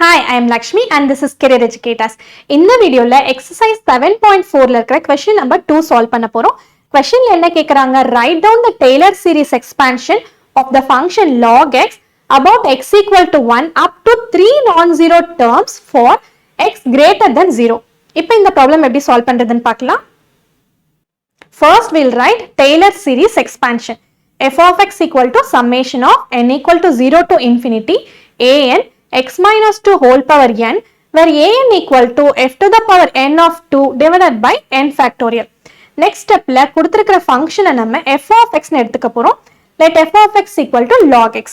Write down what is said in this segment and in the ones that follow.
Hi, I am Lakshmi and this is Career Educators. In the video, exercise 7.4 question number 2 solve பண்ண போறோம். Question என்ன கேக்குறாங்க? Write down the Taylor series expansion of the function log x about x equal to 1 up to 3 non-zero terms for x greater than 0. இப்போ இந்த problem எப்படி solve பண்றதுன்னு பார்க்கலாம். First, we'll write Taylor series expansion. f of x equal to summation of n equal to 0 to infinity an x minus 2 whole power n, where an equal to f to the power n of 2 divided by n factorial. Next step la kuduthirukra function nama f of x nu eduthuka porom. Let f of x equal to log x.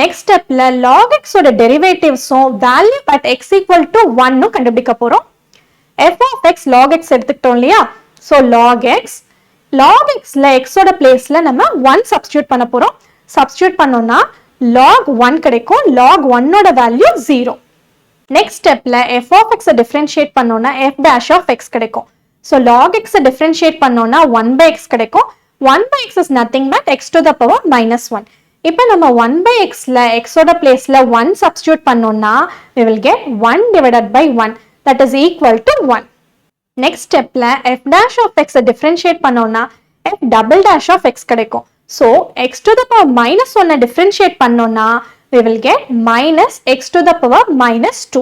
Next step la log x oda derivative so value at x equal to 1 nu kandupidika porom. f of x log x eduthukitom illaya, so log x la x oda place la nama 1 substitute panna porom. Substitute pannona log 1 கிடைக்கும். log 1 ஓட value 0. next stepல f of x differentiate பண்ணோம்னா f dash of x கிடைக்கும். so log x differentiate பண்ணோம்னா 1 by x கிடைக்கும். 1 by x is nothing but x to the power minus 1. இப்போ நம்ம 1 by x ல x ஓட placeல 1 substitute பண்ணோம்னா we will get 1 divided by 1, that is equal to 1. next stepல f dash of x differentiate பண்ணோம்னா f double dash of x கிடைக்கும். So, x to the power minus 1 differentiate பண்ணோம்னா we will get minus x to the power minus 2.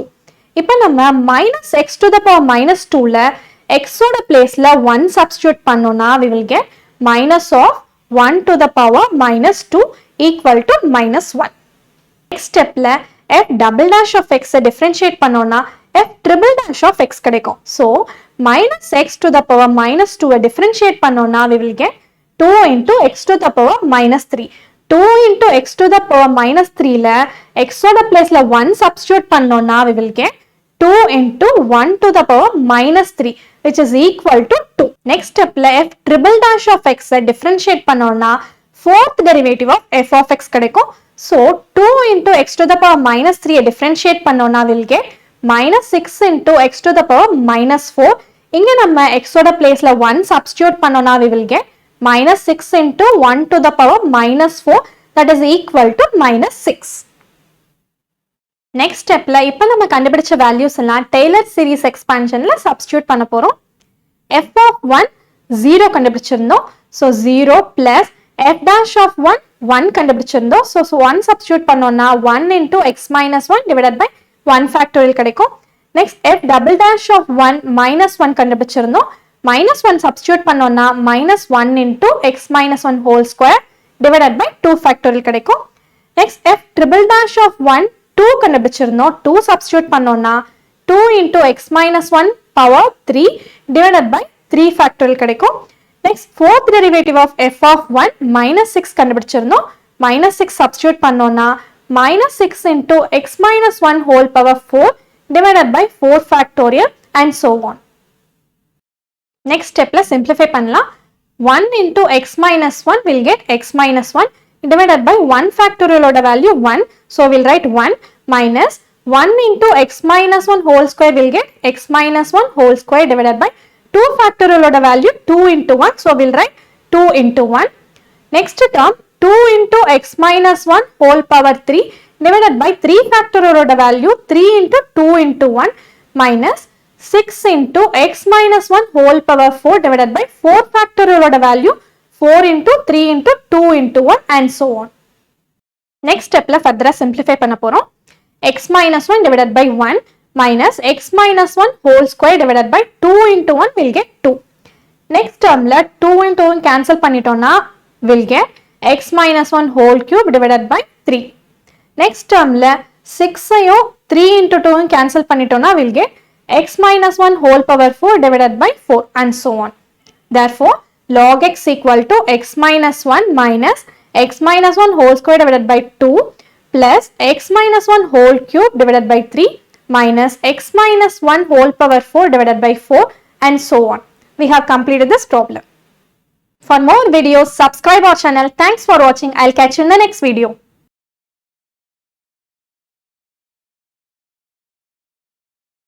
இப்போ நம்ம minus x to the power minus 2 ல x ஓட placeல 1 substitute பண்ணோம்னா we will get minus of 1 to the power minus 2 equal to minus 1. next stepல f double dash of x differentiate பண்ணோம்னா f triple dash of x கிடைக்கும். So, minus x to the power minus 2 differentiate பண்ணோம்னா we will get 2 into x to the power minus 3. 2 into x to the power minus 3 la x oda place la 1 substitute pannona we will get 2 into 1 to the power minus 3, which is equal to 2. next step la f triple dash of x differentiate pannona fourth derivative of f of x kadaikum. So 2 into x to the power minus 3 differentiate pannona we will get minus 6 into x to the power minus 4. inga nama x oda place la 1 substitute pannona we will get minus 6 into 1 to the power minus 4, that is equal to minus 6. next step la ipo nama kandupidicha values ella Taylor series expansion la substitute panna porom. f of 1 0 kandupidichirundom, so 0 plus f dash of 1 kandupidichirundom, so 1 substitute pannona 1 into x minus 1 divided by 1 factorial kadaikum. next f double dash of 1 minus 1 kandupidichirundom, minus 1 substitute பண்ணோம்னா minus 1 into x minus 1 whole square divided by 2 factorial கிடைக்கும். next f triple dash of 1 2 கண்டுபிடிச்சிருந்தோம், 2 substitute பண்ணோம்னா 2 into x minus 1 power 3 divided by 3 factorial கிடைக்கும். next fourth derivative of f of 1 minus 6 கண்டுபிடிச்சிருந்தோம், minus 6 substitute பண்ணோம்னா minus 6 into x minus 1 whole power 4 divided by 4 factorial and so on. next step la simplify பண்ணலாம். 1 into x minus 1 will get x minus 1 divided by 1 factorial oda value 1, so we'll write 1 minus 1 into x minus 1 whole square will get x minus 1 whole square divided by 2 factorial oda value 2 into 1, so we'll write 2 into 1. next term 2 into x minus 1 whole power 3 divided by 3 factorial oda value 3 into 2 into 1 minus 6 into x minus 1 whole power 4 divided by 4 factorial oda value 4 into 3 into 2 into 1 and so on. next step la further simplify panna porom. x minus 1 divided by 1 minus x minus 1 whole square divided by 2 into 1 will get 2. next term la 2 into 1 cancel பண்ணிட்டோம்னா will get x minus 1 whole cube divided by 3. next term la 6 ஐயும் 3 into 2 cancel பண்ணிட்டோம்னா will get x minus 1 whole power 4 divided by 4 and so on. therefore log x equal to x minus 1 minus x minus 1 whole square divided by 2 plus x minus 1 whole cube divided by 3 minus x minus 1 whole power 4 divided by 4 and so on. We have completed this problem. For more videos, subscribe our channel. Thanks for watching. I'll catch you in the next video.